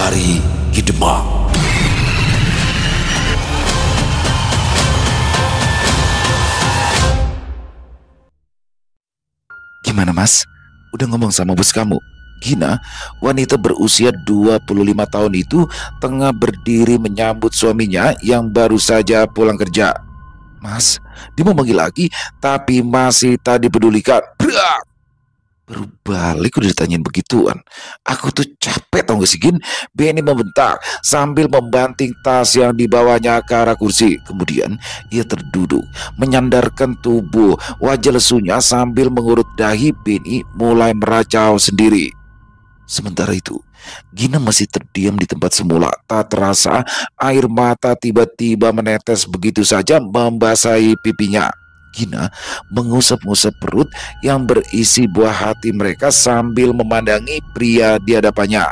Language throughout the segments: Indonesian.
dari Kidemang. Gimana mas? Udah ngomong sama bos kamu? Gina, wanita berusia 25 tahun itu tengah berdiri menyambut suaminya yang baru saja pulang kerja. Mas, dia mau manggil lagi tapi masih tadi pedulikan. Brak! Baru balik udah ditanyain begituan. Aku tuh capek tau gak sih Gin? Benny membentak sambil membanting tas yang dibawanya ke arah kursi. Kemudian ia terduduk, menyandarkan tubuh. Wajah lesunya sambil mengurut dahi. Benny mulai meracau sendiri. Sementara itu, Gina masih terdiam di tempat semula. Tak terasa air mata tiba-tiba menetes begitu saja membasahi pipinya. Gina mengusap-ngusap perut yang berisi buah hati mereka sambil memandangi pria di hadapannya.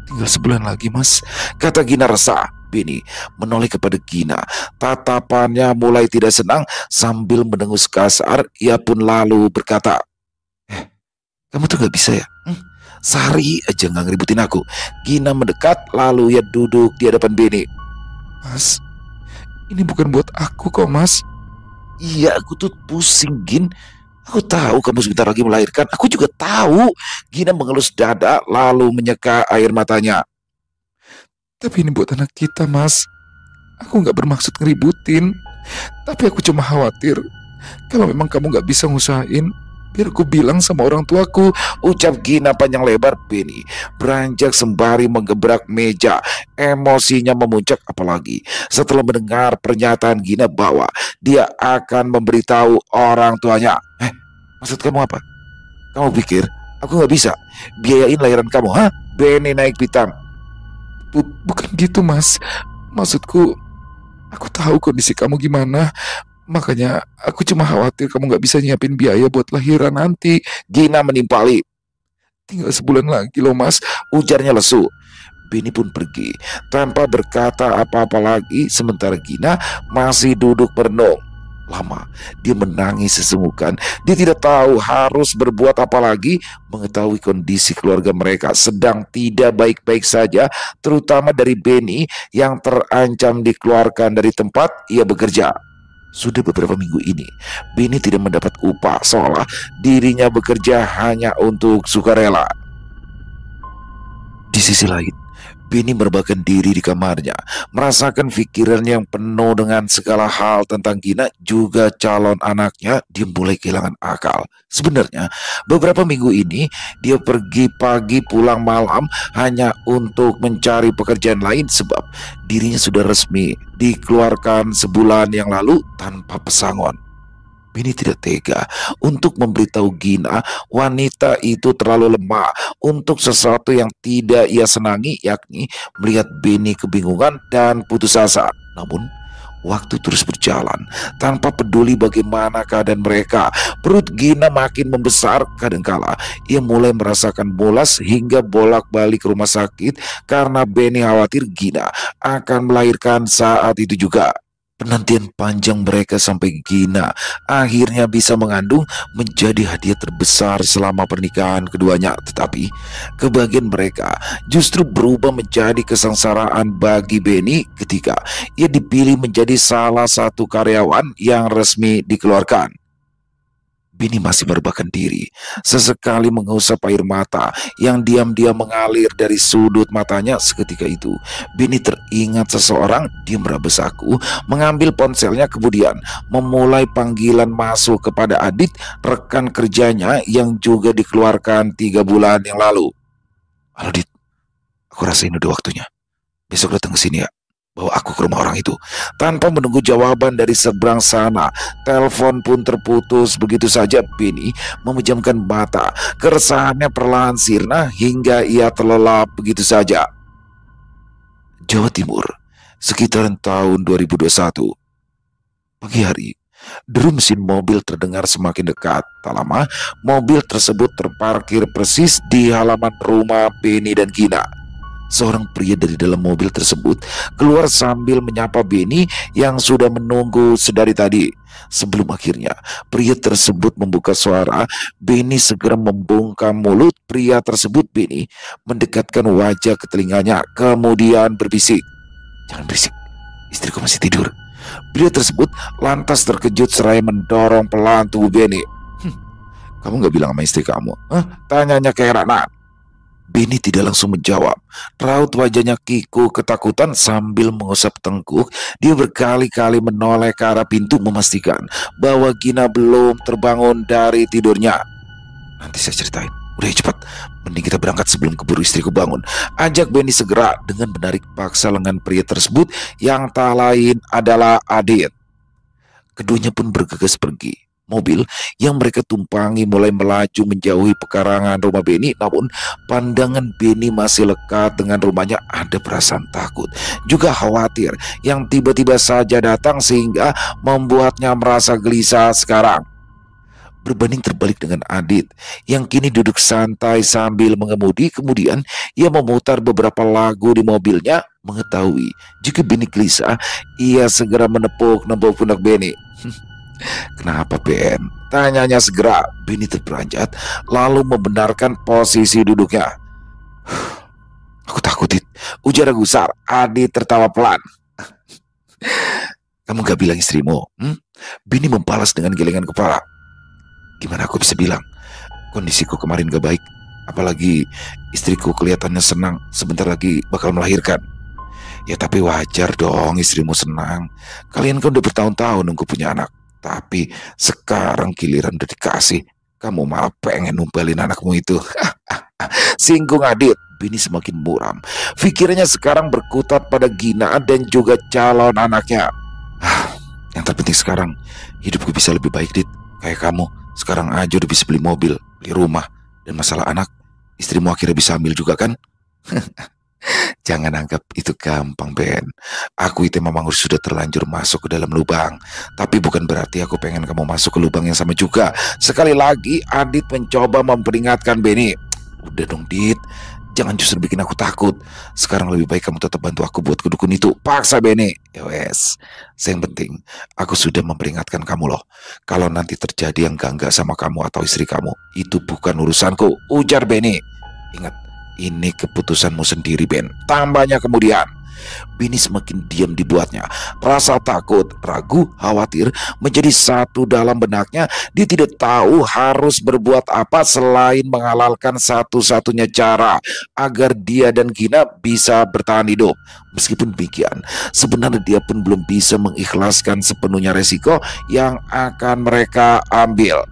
Tinggal sebulan lagi mas, kata Gina resah. Benny menoleh kepada Gina. Tatapannya mulai tidak senang sambil mendengus kasar. Ia pun lalu berkata, kamu tuh gak bisa ya? Sehari aja gak ngeributin aku. Gina mendekat lalu ia duduk di hadapan Benny. Mas, ini bukan buat aku kok mas. Iya, aku tuh pusing, Gin. Aku tahu kamu sebentar lagi melahirkan. Aku juga tahu. Gina mengelus dada lalu menyeka air matanya. Tapi ini buat anak kita, Mas. Aku gak bermaksud ngeributin. Tapi aku cuma khawatir kalau memang kamu gak bisa ngusahain, biar aku bilang sama orang tuaku, ucap Gina panjang lebar. Benny beranjak sembari menggebrak meja. Emosinya memuncak apalagi setelah mendengar pernyataan Gina bahwa dia akan memberitahu orang tuanya. Maksud kamu apa? Kamu pikir aku gak bisa biayain lahiran kamu, hah? Benny naik pitam. Bukan gitu mas. Maksudku, aku tahu kondisi kamu gimana. Makanya aku cuma khawatir kamu gak bisa nyiapin biaya buat lahiran nanti. Gina menimpali. Tinggal sebulan lagi loh mas, ujarnya lesu. Benny pun pergi tanpa berkata apa-apa lagi. Sementara Gina masih duduk merenung. Lama dia menangis sesenggukan. Dia tidak tahu harus berbuat apa lagi, mengetahui kondisi keluarga mereka sedang tidak baik-baik saja, terutama dari Benny yang terancam dikeluarkan dari tempat ia bekerja. Sudah beberapa minggu ini, Benny tidak mendapat upah seolah dirinya bekerja hanya untuk sukarela. Di sisi lain, Benny merebahkan diri di kamarnya, merasakan pikiran yang penuh dengan segala hal tentang Gina, juga calon anaknya. Dia mulai kehilangan akal. Sebenarnya, beberapa minggu ini dia pergi pagi pulang malam hanya untuk mencari pekerjaan lain sebab dirinya sudah resmi dikeluarkan sebulan yang lalu tanpa pesangon. Benny tidak tega untuk memberitahu Gina wanita itu terlalu lemah untuk sesuatu yang tidak ia senangi, yakni melihat Benny kebingungan dan putus asa. Namun waktu terus berjalan tanpa peduli bagaimana keadaan mereka. Perut Gina makin membesar. Kadangkala ia mulai merasakan mulas hingga bolak-balik ke rumah sakit karena Benny khawatir Gina akan melahirkan saat itu juga. Penantian panjang mereka sampai Gina akhirnya bisa mengandung menjadi hadiah terbesar selama pernikahan keduanya. Tetapi kebahagiaan mereka justru berubah menjadi kesengsaraan bagi Benny ketika ia dipilih menjadi salah satu karyawan yang resmi dikeluarkan. Benny masih merebahkan diri, sesekali mengusap air mata yang diam-diam mengalir dari sudut matanya. Seketika itu, Benny teringat seseorang. Dia meraba saku, mengambil ponselnya, kemudian memulai panggilan masuk kepada Adit, rekan kerjanya yang juga dikeluarkan 3 bulan yang lalu. Halo Dit, aku rasa ini udah waktunya. Besok datang ke sini ya. Bawa aku ke rumah orang itu. Tanpa menunggu jawaban dari seberang sana, telepon pun terputus begitu saja. Benny memejamkan mata. Keresahannya perlahan sirna hingga ia terlelap begitu saja. Jawa Timur, sekitaran tahun 2021. Pagi hari, deru mesin mobil terdengar semakin dekat. Tak lama, mobil tersebut terparkir persis di halaman rumah Benny dan Gina. Seorang pria dari dalam mobil tersebut keluar sambil menyapa Benny yang sudah menunggu sedari tadi. Sebelum akhirnya pria tersebut membuka suara, Benny segera membungkam mulut pria tersebut. Benny mendekatkan wajah ke telinganya, kemudian berbisik, "Jangan berisik, istriku masih tidur." Pria tersebut lantas terkejut seraya mendorong pelan tubuh Benny. "Kamu gak bilang sama istri kamu?" Tanyanya keheranan. Benny tidak langsung menjawab. Raut wajahnya Kiko ketakutan sambil mengusap tengkuk. Dia berkali-kali menoleh ke arah pintu memastikan bahwa Gina belum terbangun dari tidurnya. "Nanti saya ceritain. Udah ya, cepat. Mending kita berangkat sebelum keburu istriku bangun," ajak Benny segera dengan menarik paksa lengan pria tersebut yang tak lain adalah Adit. Keduanya pun bergegas pergi. Mobil yang mereka tumpangi mulai melaju menjauhi pekarangan rumah Benny. Namun pandangan Benny masih lekat dengan rumahnya. Ada perasaan takut, juga khawatir yang tiba-tiba saja datang sehingga membuatnya merasa gelisah sekarang. Berbanding terbalik dengan Adit yang kini duduk santai sambil mengemudi. Kemudian ia memutar beberapa lagu di mobilnya. Mengetahui jika Benny gelisah, ia segera menepuk-nepuk pundak Benny. "Kenapa, Ben?" tanyanya segera. Benny terperanjat lalu membenarkan posisi duduknya. "Aku takut, Dit," ujar gusar. Adit tertawa pelan. "Kamu gak bilang istrimu?" Benny membalas dengan gelengan kepala. "Gimana aku bisa bilang? Kondisiku kemarin gak baik. Apalagi istriku kelihatannya senang sebentar lagi bakal melahirkan." "Ya tapi wajar dong istrimu senang. Kalian kan udah bertahun-tahun nunggu punya anak. Tapi sekarang giliran udah dikasih, kamu malah pengen numpelin anakmu itu." Singgung Adit. Benny semakin muram. Pikirannya sekarang berkutat pada Gina dan juga calon anaknya. Yang terpenting sekarang hidupku bisa lebih baik, Dit. Kayak kamu sekarang aja udah bisa beli mobil, beli rumah. Dan masalah anak, istrimu akhirnya bisa hamil juga kan?" "Jangan anggap itu gampang, Ben. Aku itu memang sudah terlanjur masuk ke dalam lubang. Tapi bukan berarti aku pengen kamu masuk ke lubang yang sama juga." Sekali lagi Adit mencoba memperingatkan Benny. "Udah dong, Dit. Jangan justru bikin aku takut. Sekarang lebih baik kamu tetap bantu aku buat ke dukun itu," paksa Benny. "Ya wes, yang penting aku sudah memperingatkan kamu loh. Kalau nanti terjadi yang enggak sama kamu atau istri kamu, itu bukan urusanku," ujar Benny. "Ingat, ini keputusanmu sendiri, Ben," tambahnya kemudian. Benny semakin diam dibuatnya. Rasa takut, ragu, khawatir menjadi satu dalam benaknya. Dia tidak tahu harus berbuat apa selain menghalalkan satu-satunya cara agar dia dan Gina bisa bertahan hidup. Meskipun demikian, sebenarnya dia pun belum bisa mengikhlaskan sepenuhnya resiko yang akan mereka ambil.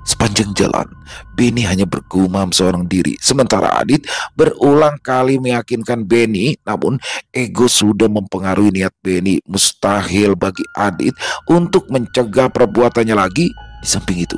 Sepanjang jalan, Benny hanya bergumam seorang diri. Sementara Adit berulang kali meyakinkan Benny, namun ego sudah mempengaruhi niat Benny. Mustahil bagi Adit untuk mencegah perbuatannya lagi. Di samping itu,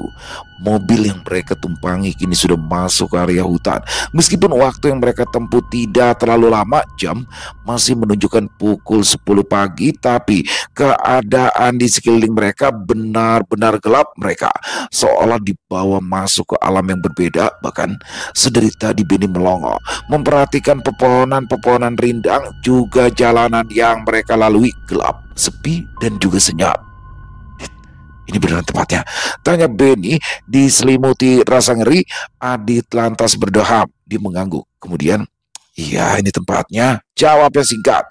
mobil yang mereka tumpangi kini sudah masuk ke area hutan. Meskipun waktu yang mereka tempuh tidak terlalu lama, jam masih menunjukkan pukul 10 pagi, tapi keadaan di sekeliling mereka benar-benar gelap. Mereka seolah dibawa masuk ke alam yang berbeda. Bahkan sedari tadi Benny melongo, memperhatikan pepohonan-pepohonan rindang, juga jalanan yang mereka lalui gelap, sepi, dan juga senyap. "Ini beneran tempatnya?" tanya Benny diselimuti rasa ngeri. Adit lantas berdeham. Dia mengangguk. Kemudian, "Iya, ini tempatnya," jawabnya singkat.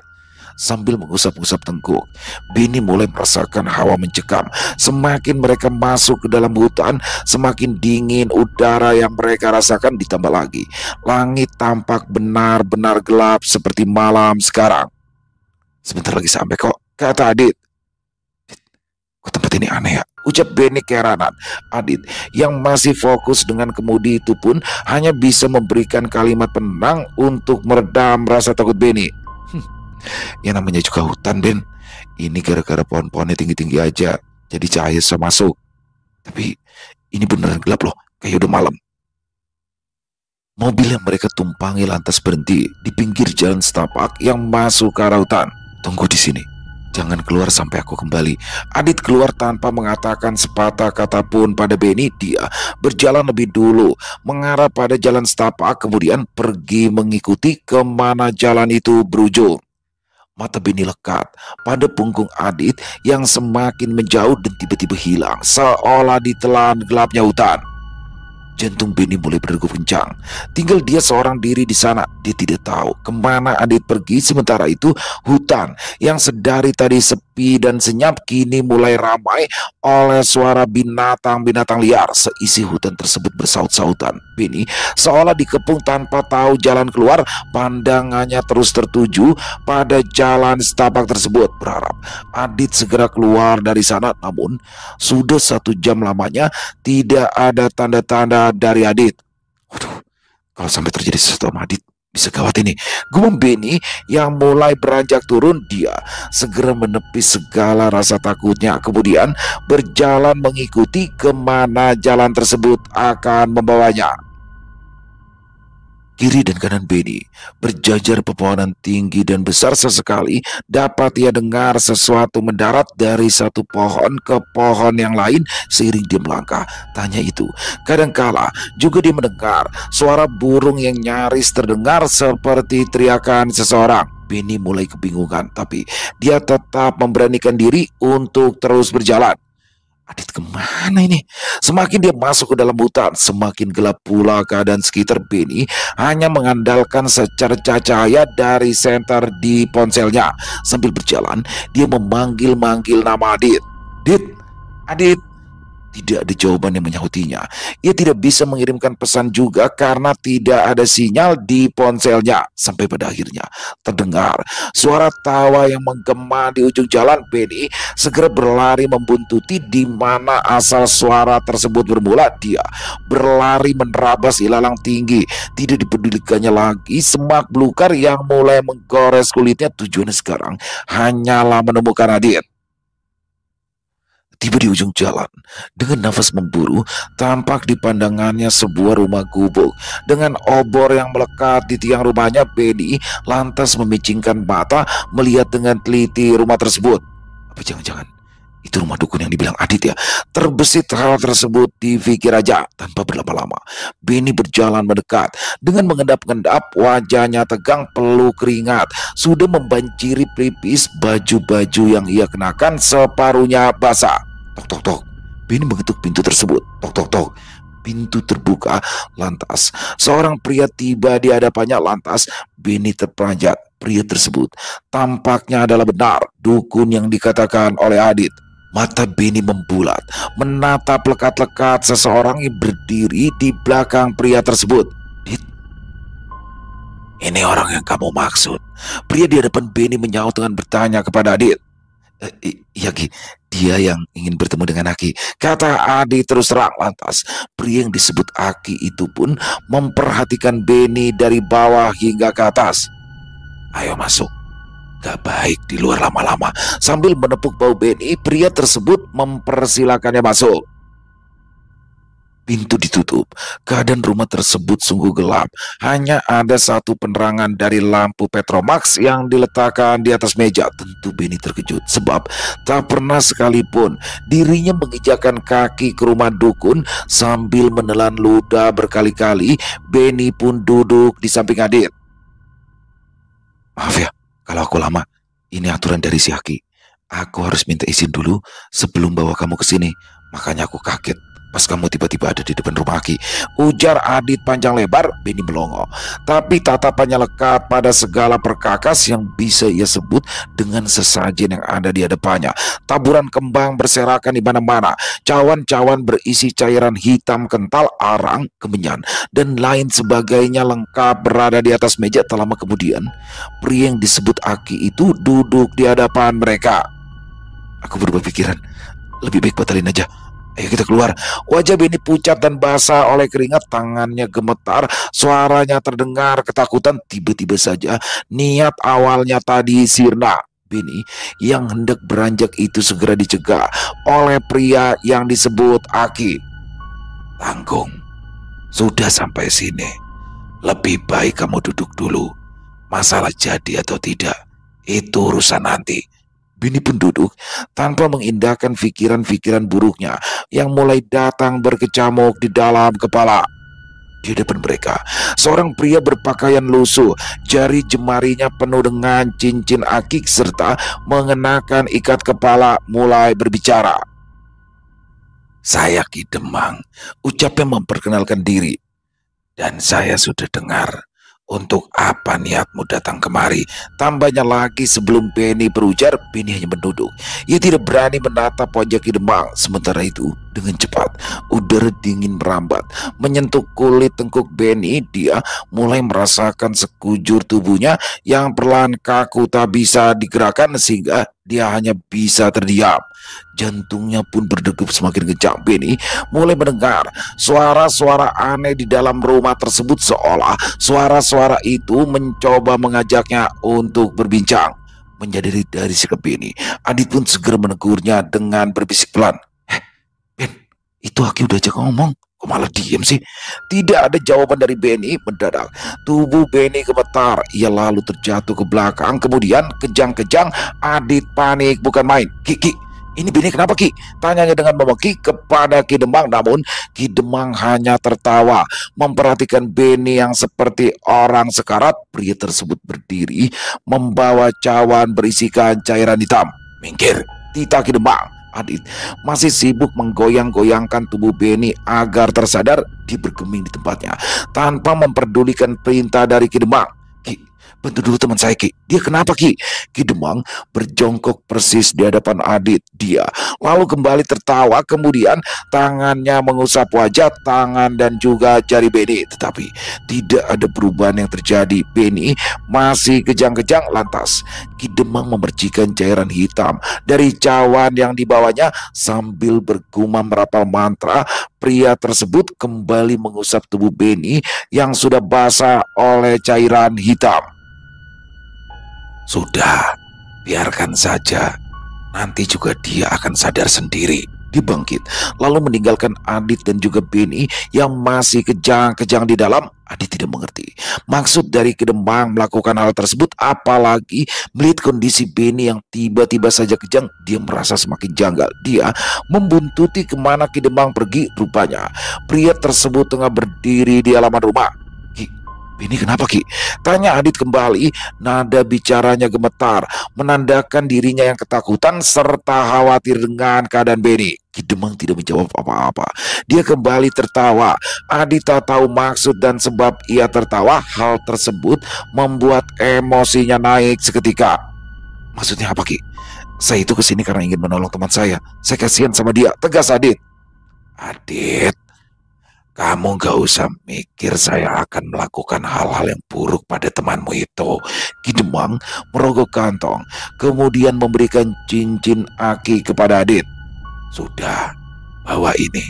Sambil mengusap-usap tengkuk, Benny mulai merasakan hawa mencekam. Semakin mereka masuk ke dalam hutan, semakin dingin udara yang mereka rasakan. Ditambah lagi, langit tampak benar-benar gelap seperti malam sekarang. "Sebentar lagi sampai kok," kata Adit. "Kok tempat ini aneh ya?" ucap Benny keheranan. Adit yang masih fokus dengan kemudi itu pun hanya bisa memberikan kalimat penenang untuk meredam rasa takut Benny. "Ya namanya juga hutan, Ben. Ini gara-gara pohon-pohonnya tinggi-tinggi aja, jadi cahaya bisa masuk. Tapi ini beneran gelap loh, kayak udah malam." Mobil yang mereka tumpangi lantas berhenti di pinggir jalan setapak yang masuk ke arah hutan. "Tunggu di sini. Jangan keluar sampai aku kembali. Adit keluar tanpa mengatakan sepatah kata pun pada Benny. Dia berjalan lebih dulu, mengarah pada jalan setapak, kemudian pergi mengikuti kemana jalan itu berujung. Mata Benny lekat pada punggung Adit yang semakin menjauh dan tiba-tiba hilang, seolah ditelan gelapnya hutan. Jantung Benny mulai berdegup kencang. Tinggal dia seorang diri di sana. Dia tidak tahu kemana Adit pergi. Sementara itu hutan yang sedari tadi sepi dan senyap kini mulai ramai oleh suara binatang-binatang liar. Seisi hutan tersebut bersaut-sautan. Benny seolah dikepung tanpa tahu jalan keluar. Pandangannya terus tertuju pada jalan setapak tersebut, berharap Adit segera keluar dari sana. Namun sudah 1 jam lamanya tidak ada tanda-tanda dari Adit. Waduh, kalau sampai terjadi sesuatu sama Adit, bisa gawat ini. Gumam Benny yang mulai beranjak turun. Dia segera menepis segala rasa takutnya, kemudian berjalan mengikuti kemana jalan tersebut akan membawanya. Kiri dan kanan Benny berjajar pepohonan tinggi dan besar. Sesekali dapat ia dengar sesuatu mendarat dari satu pohon ke pohon yang lain seiring dia melangkah. Tanya itu, kadangkala juga dia mendengar suara burung yang nyaris terdengar seperti teriakan seseorang. Benny mulai kebingungan, tapi dia tetap memberanikan diri untuk terus berjalan. Adit kemana ini? Semakin dia masuk ke dalam hutan, semakin gelap pula keadaan sekitar. Benny hanya mengandalkan secercah cahaya dari senter di ponselnya. Sambil berjalan, dia memanggil-manggil nama Adit. Adit, Adit. Tidak ada jawaban yang menyahutinya. Ia tidak bisa mengirimkan pesan juga karena tidak ada sinyal di ponselnya. Sampai pada akhirnya terdengar suara tawa yang menggema di ujung jalan. Benny segera berlari membuntuti di mana asal suara tersebut bermula. Dia berlari menerabas ilalang tinggi. Tidak dipedulikannya lagi semak belukar yang mulai menggores kulitnya. Tujuannya sekarang hanyalah menemukan Adit. Tiba di ujung jalan, dengan nafas memburu, tampak di pandangannya sebuah rumah gubuk. Dengan obor yang melekat di tiang rumahnya, Benny lantas memicingkan mata melihat dengan teliti rumah tersebut. Apa jangan-jangan itu rumah dukun yang dibilang Adit ya? Terbesit hal tersebut di pikir aja. Tanpa berlama-lama, Benny berjalan mendekat. Dengan mengendap-endap, wajahnya tegang, peluh keringat sudah membanjiri pelipis. Baju-baju yang ia kenakan separuhnya basah. Tok tok tok. Benny mengetuk pintu tersebut. Tok tok tok. Pintu terbuka. Lantas seorang pria tiba di hadapannya. Lantas Benny terperanjat. Pria tersebut tampaknya adalah benar dukun yang dikatakan oleh Adit. Mata Benny membulat, menatap lekat-lekat seseorang yang berdiri di belakang pria tersebut. Adit, ini orang yang kamu maksud? Pria di hadapan Benny menyaut dengan bertanya kepada Adit. Iya Ki, dia yang ingin bertemu dengan Aki, kata Adi terus terang. Lantas pria yang disebut Aki itu pun memperhatikan Benny dari bawah hingga ke atas. Ayo masuk, gak baik di luar lama-lama. Sambil menepuk bau Benny, pria tersebut mempersilakannya masuk. Pintu ditutup. Keadaan rumah tersebut sungguh gelap. Hanya ada satu penerangan dari lampu Petromax yang diletakkan di atas meja. Tentu Benny terkejut sebab tak pernah sekalipun dirinya menginjakkan kaki ke rumah dukun. Sambil menelan ludah berkali-kali, Benny pun duduk di samping Adit. Maaf ya kalau aku lama. Ini aturan dari si Aki. Aku harus minta izin dulu sebelum bawa kamu ke sini. Makanya aku kaget pas kamu tiba-tiba ada di depan rumah Aki, ujar Adit panjang lebar. Benny melongo, tapi tatapannya lekat pada segala perkakas yang bisa ia sebut dengan sesajen yang ada di hadapannya. Taburan kembang berserakan di mana-mana, cawan-cawan berisi cairan hitam kental, arang, kemenyan, dan lain sebagainya lengkap berada di atas meja. Tak lama kemudian, pria yang disebut Aki itu duduk di hadapan mereka. Aku berubah pikiran, lebih baik batalin aja. Ayo kita keluar. Wajah Benny pucat dan basah oleh keringat. Tangannya gemetar. Suaranya terdengar ketakutan. Tiba-tiba saja niat awalnya tadi sirna. Benny yang hendak beranjak itu segera dicegah oleh pria yang disebut Aki. Tanggung, sudah sampai sini. Lebih baik kamu duduk dulu. Masalah jadi atau tidak, itu urusan nanti. Benny pun duduk tanpa mengindahkan pikiran-pikiran buruknya yang mulai datang berkecamuk di dalam kepala. Di depan mereka, seorang pria berpakaian lusuh, jari jemarinya penuh dengan cincin akik serta mengenakan ikat kepala mulai berbicara. "Saya Ki Demang," ucapnya memperkenalkan diri. "Dan saya sudah dengar. Untuk apa niatmu datang kemari?" Tambahnya lagi sebelum Benny berujar, Benny hanya menunduk. Ia tidak berani menatap wajah Ki Demang. Sementara itu, dengan cepat, udara dingin merambat, menyentuh kulit tengkuk Benny. Dia mulai merasakan sekujur tubuhnya yang perlahan kaku tak bisa digerakkan sehingga dia hanya bisa terdiam. Jantungnya pun berdegup semakin kencang. Benny mulai mendengar suara-suara aneh di dalam rumah tersebut, seolah suara-suara itu mencoba mengajaknya untuk berbincang. Menyadari dari sikap Benny, Adit pun segera menegurnya dengan berbisik pelan. Ben, itu Aki udah ajak ngomong. Kok malah diem sih?" Tidak ada jawaban dari Benny. Mendadak tubuh Benny gemetar. Ia lalu terjatuh ke belakang. Kemudian kejang-kejang. Adit panik bukan main. Ki, ini Benny kenapa Ki?" tanyanya dengan memaki kepada Ki Demang. Namun Ki Demang hanya tertawa memperhatikan Benny yang seperti orang sekarat. Pria tersebut berdiri membawa cawan berisikan cairan hitam. "Minggir," titah Ki Demang. Adit masih sibuk menggoyang-goyangkan tubuh Benny agar tersadar. Dia bergeming di tempatnya tanpa memperdulikan perintah dari Ki Demang. "Ki, bantu dulu teman saya Ki. Dia kenapa Ki?" Ki Demang berjongkok persis di hadapan Adit. Dia lalu kembali tertawa, kemudian tangannya mengusap wajah, tangan dan juga jari Benny. Tetapi tidak ada perubahan yang terjadi. Benny masih kejang-kejang. Lantas Ki Demang memercikan cairan hitam dari cawan yang dibawanya sambil bergumam merapal mantra. Pria tersebut kembali mengusap tubuh Benny yang sudah basah oleh cairan hitam. "Sudah, biarkan saja. Nanti juga dia akan sadar sendiri." Dia bangkit, lalu meninggalkan Adit dan juga Benny yang masih kejang-kejang di dalam. Adit tidak mengerti maksud dari Ki Demang melakukan hal tersebut, apalagi melihat kondisi Benny yang tiba-tiba saja kejang. Dia merasa semakin janggal. Dia membuntuti kemana Ki Demang pergi. Rupanya pria tersebut tengah berdiri di halaman rumah. "Ki, Benny kenapa Ki?" tanya Adit kembali. Nada bicaranya gemetar, menandakan dirinya yang ketakutan serta khawatir dengan keadaan Benny. Ki Demang tidak menjawab apa-apa. Dia kembali tertawa. Adit tak tahu maksud dan sebab ia tertawa. Hal tersebut membuat emosinya naik seketika. "Maksudnya apa Ki?" "Saya itu kesini karena ingin menolong teman saya. Saya kasihan sama dia," tegas Adit. "Adit, kamu gak usah mikir saya akan melakukan hal-hal yang buruk pada temanmu itu." Ki Demang merogoh kantong, kemudian memberikan cincin aki kepada Adit. "Sudah, bawa ini.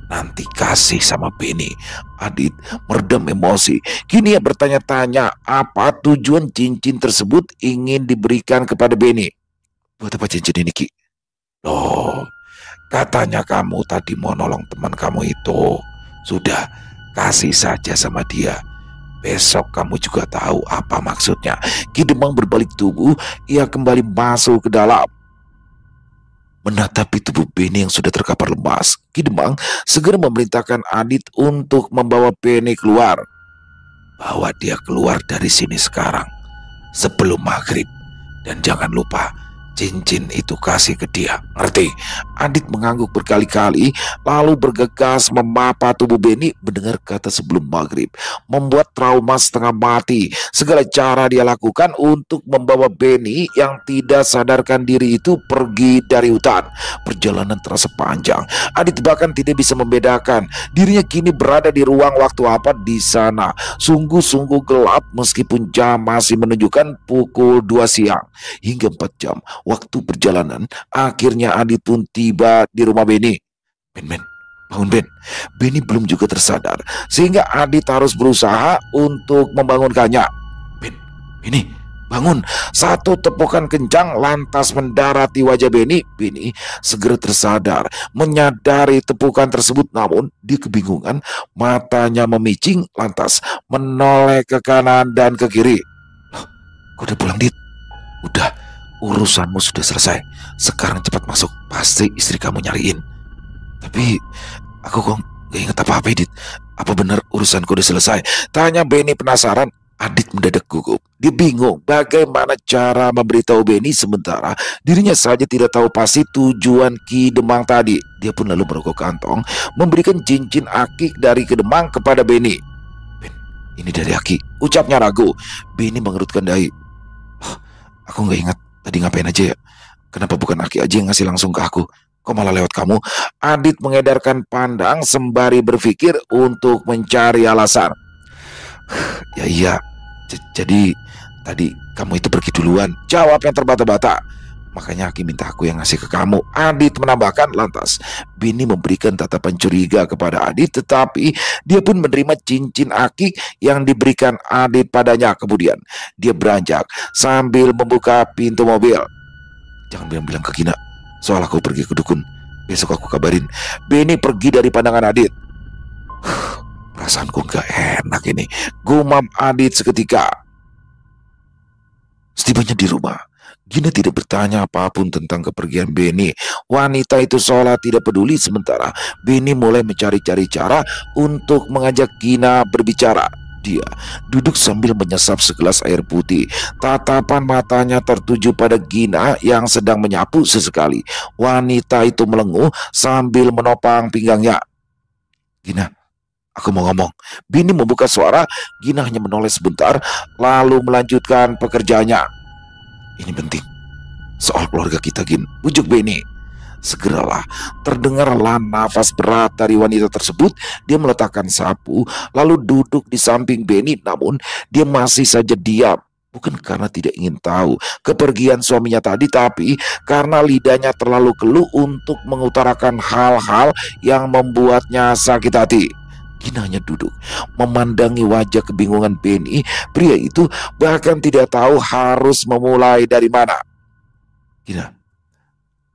Nanti kasih sama Benny." Adit meredam emosi. Kini ia bertanya-tanya apa tujuan cincin tersebut ingin diberikan kepada Benny. "Buat apa cincin ini Ki?" "Loh, katanya kamu tadi mau nolong teman kamu itu. Sudah, kasih saja sama dia. Besok kamu juga tahu apa maksudnya." Ki Demang berbalik tubuh. Ia kembali masuk ke dalam. Menatapi tubuh Benny yang sudah terkapar lemas, Ki Demang segera memerintahkan Adit untuk membawa Benny keluar. "Bawa dia keluar dari sini sekarang, sebelum maghrib. Dan jangan lupa, cincin itu kasih ke dia, ngerti?" Adit mengangguk berkali-kali, lalu bergegas memapa tubuh Benny. Mendengar kata sebelum maghrib membuat trauma setengah mati. Segala cara dia lakukan untuk membawa Benny yang tidak sadarkan diri itu pergi dari hutan. Perjalanan terasa panjang. Adit bahkan tidak bisa membedakan dirinya kini berada di ruang waktu apa di sana. Sungguh-sungguh gelap meskipun jam masih menunjukkan pukul 2 siang. Hingga 4 jam waktu perjalanan, akhirnya Adit pun tiba di rumah Benny. Ben, bangun Ben." Benny belum juga tersadar, sehingga Adit harus berusaha untuk membangunkannya. Benny, bangun." Satu tepukan kencang lantas mendarat di wajah Benny. Benny segera tersadar, menyadari tepukan tersebut. Namun dia kebingungan, matanya memicing, lantas menoleh ke kanan dan ke kiri. "Loh, kok udah pulang Dit?" "Udah, Urusanmu sudah selesai. Sekarang cepat masuk. Pasti istri kamu nyariin. Tapi aku kok gak inget apa-apa, Adit. Apa benar urusanku udah selesai? Tanya Benny penasaran. Adit mendadak gugup. Dia bingung bagaimana cara memberitahu Benny sementara dirinya saja tidak tahu pasti tujuan Ki Demang tadi. Dia pun lalu merogoh kantong, memberikan cincin akik dari Ki Demang kepada Benny. Ben, ini dari Aki, ucapnya ragu. Benny mengerutkan dahi. "Oh, aku gak ingat tadi ngapain aja ya. Kenapa bukan Aki aja yang ngasih langsung ke aku? Kok malah lewat kamu?" Adit mengedarkan pandang sembari berpikir untuk mencari alasan. "Ya iya, jadi tadi kamu itu pergi duluan," jawab yang terbata-bata. "Makanya Aki minta aku yang ngasih ke kamu," Adit menambahkan. Lantas Benny memberikan tatapan curiga kepada Adit, tetapi dia pun menerima cincin akik yang diberikan Adit padanya. Kemudian dia beranjak sambil membuka pintu mobil. "Jangan bilang-bilang ke Gina soal aku pergi ke dukun. Besok aku kabarin." Benny pergi dari pandangan Adit. "Perasaanku gak enak ini," gumam Adit seketika. Setibanya di rumah, Gina tidak bertanya apapun tentang kepergian Benny. Wanita itu seolah tidak peduli, sementara Benny mulai mencari-cari cara untuk mengajak Gina berbicara. Dia duduk sambil menyesap segelas air putih. Tatapan matanya tertuju pada Gina yang sedang menyapu sesekali. Wanita itu melenguh sambil menopang pinggangnya. "Gina, aku mau ngomong." Benny membuka suara. Gina hanya menoleh sebentar, lalu melanjutkan pekerjaannya. "Ini penting, soal keluarga kita, Gin," bujuk Benny. Segeralah terdengarlah nafas berat dari wanita tersebut. Dia meletakkan sapu lalu duduk di samping Benny, namun dia masih saja diam. Bukan karena tidak ingin tahu kepergian suaminya tadi, tapi karena lidahnya terlalu keluh untuk mengutarakan hal-hal yang membuatnya sakit hati. Gina hanya duduk memandangi wajah kebingungan Benny. Pria itu bahkan tidak tahu harus memulai dari mana. "Gina,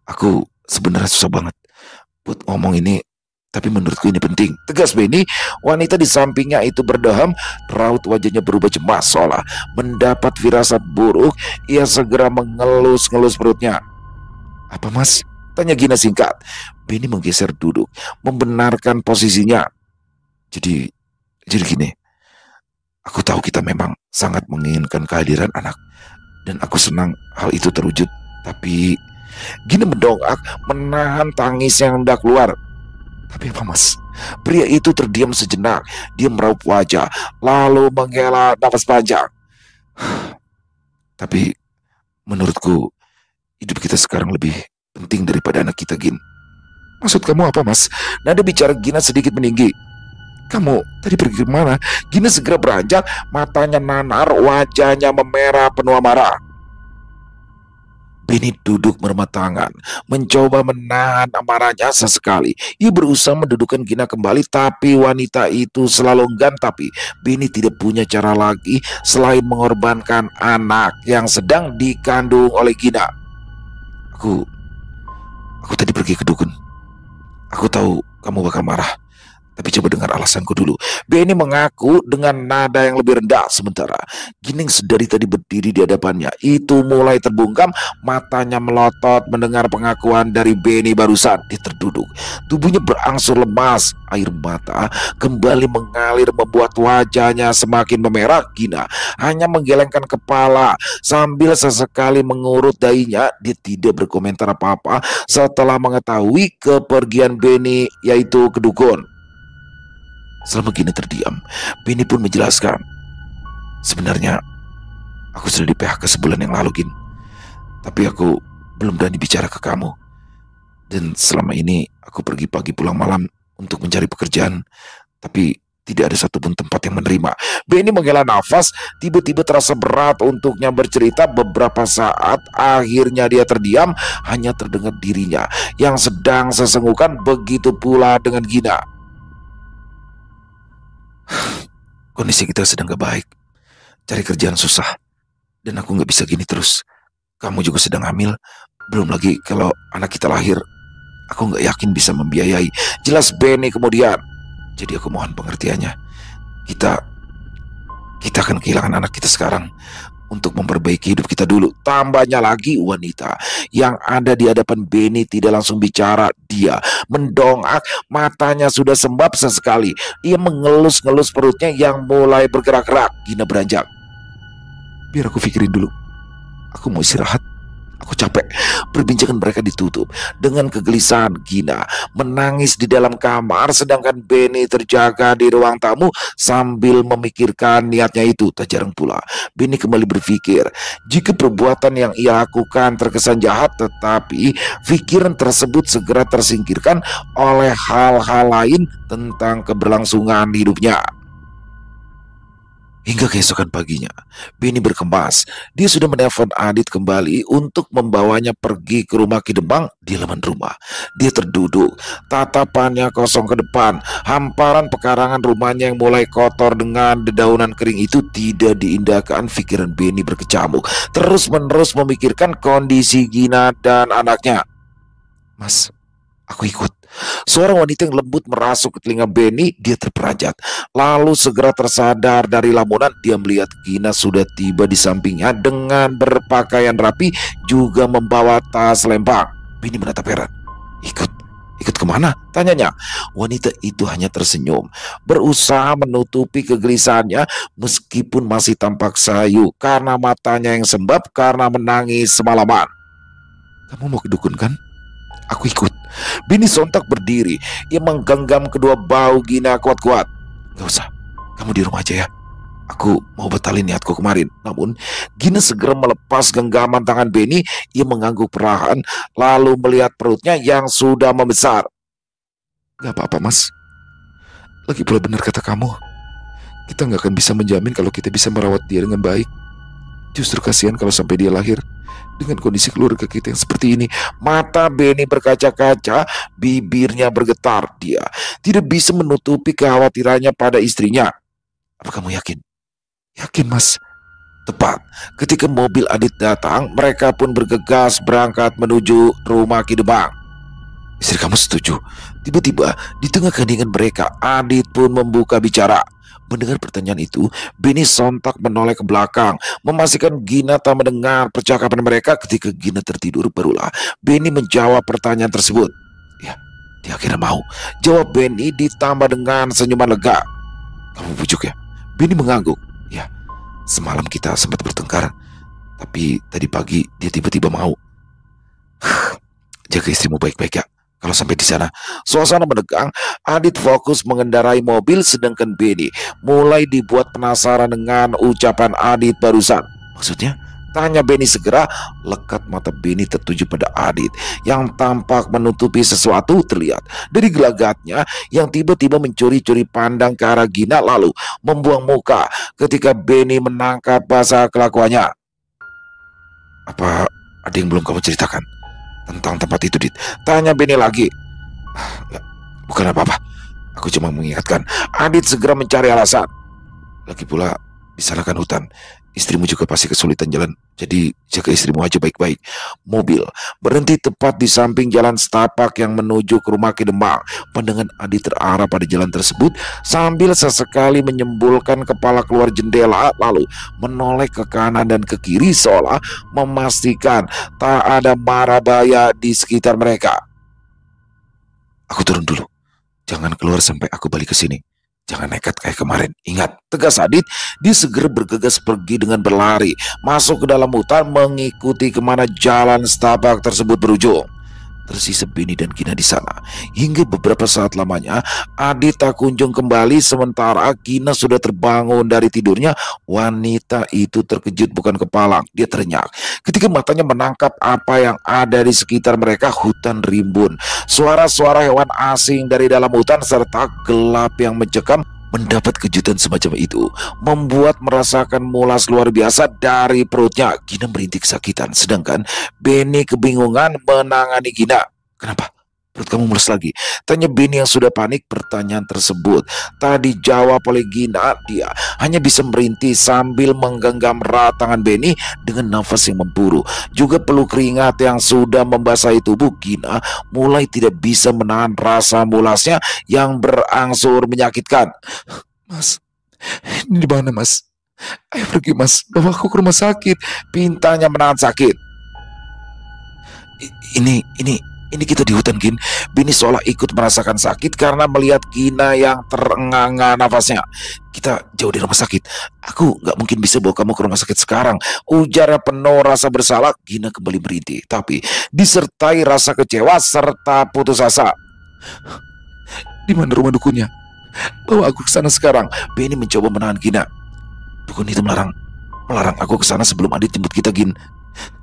aku sebenarnya susah banget buat ngomong ini, tapi menurutku ini penting," tegas Benny. Wanita di sampingnya itu berdeham. Raut wajahnya berubah cemas, seolah mendapat firasat buruk. Ia segera mengelus-ngelus perutnya. "Apa, Mas?" tanya Gina singkat. Benny menggeser duduk, membenarkan posisinya. Jadi gini, aku tahu kita memang sangat menginginkan kehadiran anak, dan aku senang hal itu terwujud. Tapi Gina mendongak, menahan tangis yang hendak keluar. "Tapi apa, Mas?" Pria itu terdiam sejenak. Dia meraup wajah, lalu menghela nafas panjang. "Tapi menurutku hidup kita sekarang lebih penting daripada anak kita, Gin." "Maksud kamu apa, Mas?" Nada bicara Gina sedikit meninggi. "Kamu tadi pergi kemana?" Gina segera beranjak, matanya nanar, wajahnya memerah penuh amarah. Benny duduk meremat tangan, mencoba menahan amarahnya sesekali. Ia berusaha mendudukkan Gina kembali, tapi wanita itu selalu enggan. Tapi Benny tidak punya cara lagi selain mengorbankan anak yang sedang dikandung oleh Gina. Aku tadi pergi ke dukun. Aku tahu kamu bakal marah, tapi coba dengar alasanku dulu." Benny mengaku dengan nada yang lebih rendah. Sementara Gining sedari tadi berdiri di hadapannya itu mulai terbungkam, matanya melotot mendengar pengakuan dari Benny barusan. Dia terduduk, tubuhnya berangsur lemas, air mata kembali mengalir membuat wajahnya semakin memerah. Gina hanya menggelengkan kepala sambil sesekali mengurut dahinya. Dia tidak berkomentar apa-apa setelah mengetahui kepergian Benny, yaitu ke dukun. Selama Gina terdiam, Benny pun menjelaskan. "Sebenarnya aku sudah di PHK sebulan yang lalu, Gin. Tapi aku belum berani bicara ke kamu. Dan selama ini aku pergi pagi pulang malam untuk mencari pekerjaan, tapi tidak ada satupun tempat yang menerima." Benny menghela nafas, tiba-tiba terasa berat untuknya bercerita. Beberapa saat akhirnya dia terdiam, hanya terdengar dirinya yang sedang sesenggukan. Begitu pula dengan Gina. "Kondisi kita sedang gak baik. Cari kerjaan susah. Dan aku gak bisa gini terus. Kamu juga sedang hamil. Belum lagi kalau anak kita lahir, aku gak yakin bisa membiayai," jelas Benny kemudian. "Jadi aku mohon pengertiannya. Kita akan kehilangan anak kita sekarang. untuk memperbaiki hidup kita dulu. Tambahnya lagi, wanita yang ada di hadapan Benny tidak langsung bicara. Dia mendongak, matanya sudah sembab sesekali. Ia mengelus-ngelus perutnya yang mulai bergerak-gerak. Gina beranjak. Biar aku pikirin dulu. Aku mau istirahat. Aku capek. Perbincangan mereka ditutup dengan kegelisahan. Gina menangis di dalam kamar, sedangkan Benny terjaga di ruang tamu sambil memikirkan niatnya itu. Tak jarang pula Benny kembali berpikir jika perbuatan yang ia lakukan terkesan jahat, tetapi pikiran tersebut segera tersingkirkan oleh hal-hal lain tentang keberlangsungan hidupnya. Hingga keesokan paginya, Benny berkemas. Dia sudah menelpon Adit kembali untuk membawanya pergi ke rumah Kidemang di halaman rumah. Dia terduduk, tatapannya kosong ke depan. Hamparan pekarangan rumahnya yang mulai kotor dengan dedaunan kering itu tidak diindahkan. Pikiran Benny berkecamuk, terus-menerus memikirkan kondisi Gina dan anaknya. Mas, aku ikut. Suara wanita yang lembut merasuk ke telinga Benny. Dia terperanjat, lalu segera tersadar dari lamunan. Dia melihat Gina sudah tiba di sampingnya dengan berpakaian rapi, juga membawa tas lempang. Benny menatap heran. Ikut kemana? Tanyanya. Wanita itu hanya tersenyum, berusaha menutupi kegelisahannya meskipun masih tampak sayu karena matanya yang sembab karena menangis semalaman. Kamu mau ke dukun kan? Aku ikut. Benny sontak berdiri. Ia menggenggam kedua bahu Gina kuat-kuat. Gak usah, kamu di rumah aja ya. Aku mau batalin niatku kemarin. Namun Gina segera melepas genggaman tangan Benny. Ia mengangguk perlahan, lalu melihat perutnya yang sudah membesar. Gak apa-apa mas. Lagi pula benar kata kamu, kita gak akan bisa menjamin kalau kita bisa merawat dia dengan baik. Justru kasihan kalau sampai dia lahir dengan kondisi keluarga kita yang seperti ini. Mata Benny berkaca-kaca, bibirnya bergetar. Dia tidak bisa menutupi kekhawatirannya pada istrinya. Apa kamu yakin? Yakin mas. Tepat ketika mobil Adit datang, mereka pun bergegas berangkat menuju rumah Kidemang. Istri kamu setuju? Tiba-tiba di tengah keheningan mereka, Adit pun membuka bicara. Mendengar pertanyaan itu, Benny sontak menoleh ke belakang, memastikan Gina tak mendengar percakapan mereka. Ketika Gina tertidur, barulah Benny menjawab pertanyaan tersebut. Ya, dia akhirnya mau. Jawab Benny ditambah dengan senyuman lega. Kamu bujuk ya? Benny mengangguk. Ya, semalam kita sempat bertengkar, tapi tadi pagi dia tiba-tiba mau. Jaga istrimu baik-baik ya. Kalau sampai di sana, suasana menegang. Adit fokus mengendarai mobil, sedangkan Benny mulai dibuat penasaran dengan ucapan Adit barusan. Maksudnya? Tanya Benny segera. Lekat mata Benny tertuju pada Adit yang tampak menutupi sesuatu. Terlihat dari gelagatnya yang tiba-tiba mencuri-curi pandang ke arah Gina, lalu membuang muka ketika Benny menangkap bahasa kelakuannya. Apa ada yang belum kamu ceritakan tentang tempat itu, Dit? Tanya Benny lagi. Bukan apa-apa, aku cuma mengingatkan. Adit segera mencari alasan. Lagi pula di sana kan hutan, istrimu juga pasti kesulitan jalan, jadi jaga istrimu aja baik-baik. Mobil berhenti tepat di samping jalan setapak yang menuju ke rumah Kidemang. Pandangan Adit terarah pada jalan tersebut sambil sesekali menyembulkan kepala keluar jendela, lalu menoleh ke kanan dan ke kiri seolah memastikan tak ada mara bahaya di sekitar mereka. Aku turun dulu. Jangan keluar sampai aku balik ke sini. Jangan nekat kayak kemarin. Ingat, tegas Adit. Dia segera bergegas pergi dengan berlari masuk ke dalam hutan, mengikuti kemana jalan setapak tersebut berujung. Tersisa Benny dan Gina di sana. Hingga beberapa saat lamanya Adit tak kunjung kembali. Sementara Gina sudah terbangun dari tidurnya. Wanita itu terkejut bukan kepalang. Dia terenyak ketika matanya menangkap apa yang ada di sekitar mereka. Hutan rimbun, suara-suara hewan asing dari dalam hutan, serta gelap yang mencekam. Mendapat kejutan semacam itu membuat merasakan mulas luar biasa dari perutnya. Gina merintih kesakitan, sedangkan Benny kebingungan menangani Gina. Kenapa? Perut kamu mulas lagi? Tanya Benny yang sudah panik. Pertanyaan tersebut tadi jawab oleh Gina. Dia hanya bisa merintih sambil menggenggam erat tangan Benny dengan nafas yang memburu, juga peluk keringat yang sudah membasahi tubuh. Gina mulai tidak bisa menahan rasa mulasnya yang berangsur menyakitkan. Mas, ini di mana mas? Ayo pergi mas, bawa aku ke rumah sakit. Pintanya menahan sakit. Ini kita di hutan, Gin. Bini seolah ikut merasakan sakit karena melihat Gina yang terengah-engah nafasnya. Kita jauh dari rumah sakit. Aku nggak mungkin bisa bawa kamu ke rumah sakit sekarang. Ujarnya penuh rasa bersalah. Gina kembali merintih, tapi disertai rasa kecewa serta putus asa. Di mana rumah dukunnya? Bawa aku ke sana sekarang. Beni mencoba menahan Gina. Dukun itu melarang aku ke sana sebelum Adit jemput kita, Gin.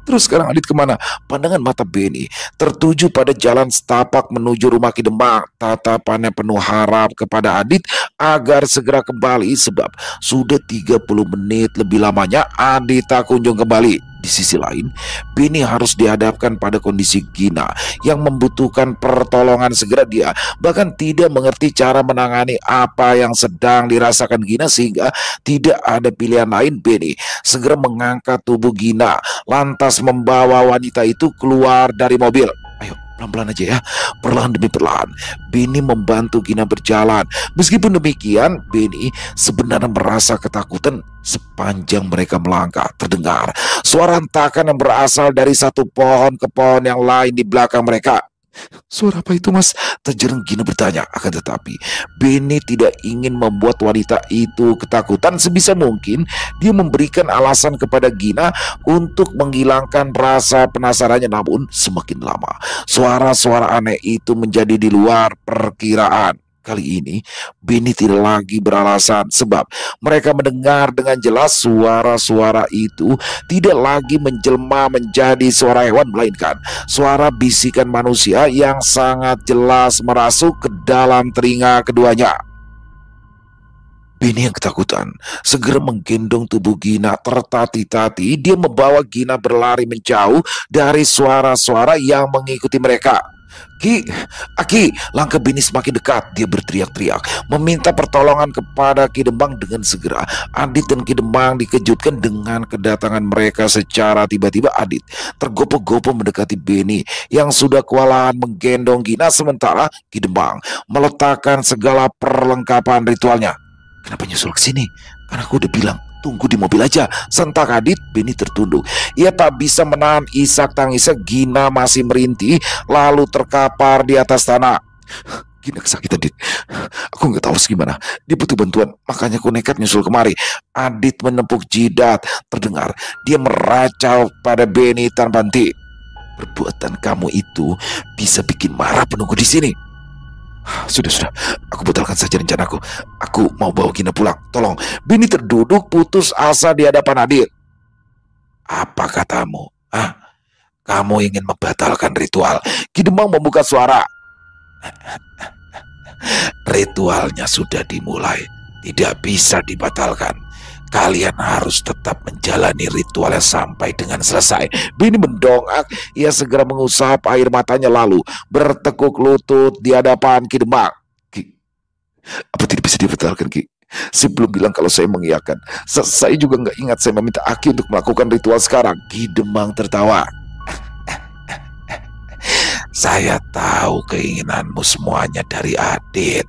Terus sekarang Adit kemana? Pandangan mata Beni tertuju pada jalan setapak menuju rumah Ki Demang. Tatapannya penuh harap kepada Adit agar segera kembali, sebab sudah 30 menit lebih lamanya Adit tak kunjung kembali. Di sisi lain, Beni harus dihadapkan pada kondisi Gina yang membutuhkan pertolongan segera. Dia bahkan tidak mengerti cara menangani apa yang sedang dirasakan Gina, sehingga tidak ada pilihan lain. Beni segera mengangkat tubuh Gina, lantas membawa wanita itu keluar dari mobil. Ayo, pelan-pelan aja ya, perlahan demi perlahan. Beni membantu Gina berjalan. Meskipun demikian, Beni sebenarnya merasa ketakutan. Sepanjang mereka melangkah, terdengar suara hentakan yang berasal dari satu pohon ke pohon yang lain di belakang mereka. Suara apa itu, Mas? Terjereng Gina bertanya. Akan tetapi Beni tidak ingin membuat wanita itu ketakutan. Sebisa mungkin dia memberikan alasan kepada Gina untuk menghilangkan rasa penasarannya. Namun semakin lama suara-suara aneh itu menjadi di luar perkiraan. Kali ini Beni tidak lagi beralasan, sebab mereka mendengar dengan jelas suara-suara itu tidak lagi menjelma menjadi suara hewan, melainkan suara bisikan manusia yang sangat jelas merasuk ke dalam telinga keduanya. Beni yang ketakutan segera menggendong tubuh Gina. Tertati-tati dia membawa Gina berlari menjauh dari suara-suara yang mengikuti mereka. Ki, Aki, langkah Beni semakin dekat. Dia berteriak-teriak meminta pertolongan kepada Ki Demang. Dengan segera Adit dan Ki Demang dikejutkan dengan kedatangan mereka secara tiba-tiba. Adit tergopoh-gopoh mendekati Beni yang sudah kewalahan menggendong Gina, sementara Ki Demang meletakkan segala perlengkapan ritualnya. Kenapa nyusul ke sini? Kan aku udah bilang tunggu di mobil aja, sentak Adit. Beni tertunduk. Ia tak bisa menahan isak tangisnya. Gina masih merintih lalu terkapar di atas tanah. Gina kesakitan, Adit. Aku nggak tahu harus gimana. Dia butuh bantuan, makanya aku nekat nyusul kemari. Adit menepuk jidat. Terdengar dia meracau pada Beni tanpa henti. Perbuatan kamu itu bisa bikin marah penunggu di sini. Sudah, aku batalkan saja rencanaku. Aku mau bawa Gina pulang. Tolong. Beni terduduk putus asa di hadapan Adit. Apa katamu? Kamu ingin membatalkan ritual? Ki Demang membuka suara. Ritualnya sudah dimulai, tidak bisa dibatalkan. Kalian harus tetap menjalani ritualnya sampai dengan selesai. Beni mendongak. Ia segera mengusap air matanya lalu bertekuk lutut di hadapan Ki Demang. Ki, apa tidak bisa dibatalkan, Ki? Saya belum bilang kalau saya mengiyakan. Saya juga nggak ingat saya meminta Aki untuk melakukan ritual sekarang. Ki Demang tertawa. Saya tahu keinginanmu semuanya dari Adit.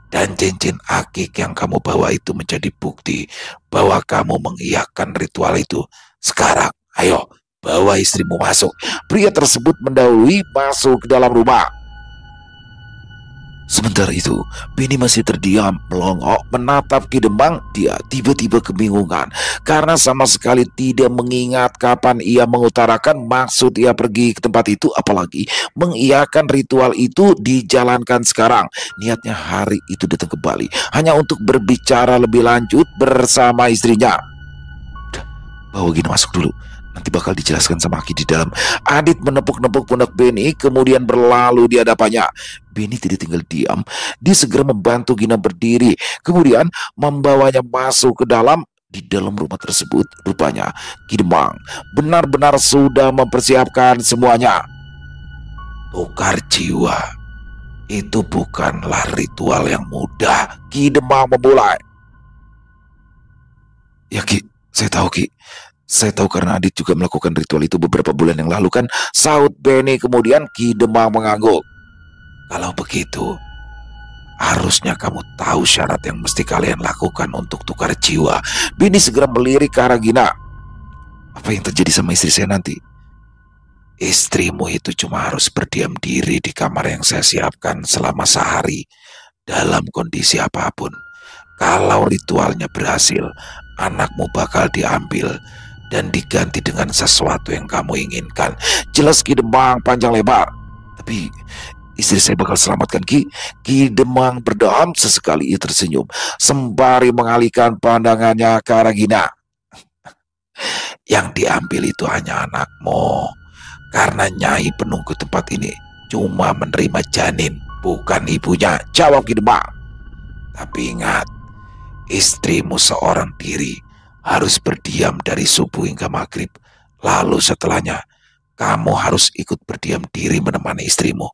Dan cincin akik yang kamu bawa itu menjadi bukti bahwa kamu mengiyakan ritual itu. Sekarang, ayo, bawa istrimu masuk. Pria tersebut mendahului masuk ke dalam rumah. Sementara itu, Beni masih terdiam, melongok, menatap Ki Demang. Dia tiba-tiba kebingungan karena sama sekali tidak mengingat kapan ia mengutarakan maksud ia pergi ke tempat itu, apalagi mengiyakan ritual itu dijalankan sekarang. Niatnya hari itu datang ke Bali hanya untuk berbicara lebih lanjut bersama istrinya. Bawa Gina masuk dulu, nanti bakal dijelaskan sama Aki di dalam. Adit menepuk-nepuk pundak Beni kemudian berlalu di hadapannya. Beni tidak tinggal diam. Dia segera membantu Gina berdiri, kemudian membawanya masuk ke dalam. Di dalam rumah tersebut rupanya Ki Demang benar-benar sudah mempersiapkan semuanya. Tukar jiwa itu bukanlah ritual yang mudah. Ki Demang memulai. Ya Ki, saya tahu Ki. Saya tahu karena Adit juga melakukan ritual itu beberapa bulan yang lalu kan, sahut Beni. Kemudian Ki Demang mengangguk. Kalau begitu, Harusnya kamu tahu syarat yang mesti kalian lakukan untuk tukar jiwa. Beni segera melirik ke arah Gina. Apa yang terjadi sama istri saya nanti? Istrimu itu cuma harus berdiam diri di kamar yang saya siapkan selama sehari dalam kondisi apapun. Kalau ritualnya berhasil, anakmu bakal diambil dan diganti dengan sesuatu yang kamu inginkan. Jelas Ki Demang panjang lebar. Tapi istri saya bakal selamatkan Ki. Ki Demang berdoa. Sesekali ia tersenyum sembari mengalihkan pandangannya ke arah Gina. Yang diambil itu hanya anakmu. Karena Nyai penunggu tempat ini cuma menerima janin, bukan ibunya. Jawab Ki Demang. Tapi ingat, istrimu seorang diri, harus berdiam dari subuh hingga maghrib. Lalu setelahnya, kamu harus ikut berdiam diri menemani istrimu.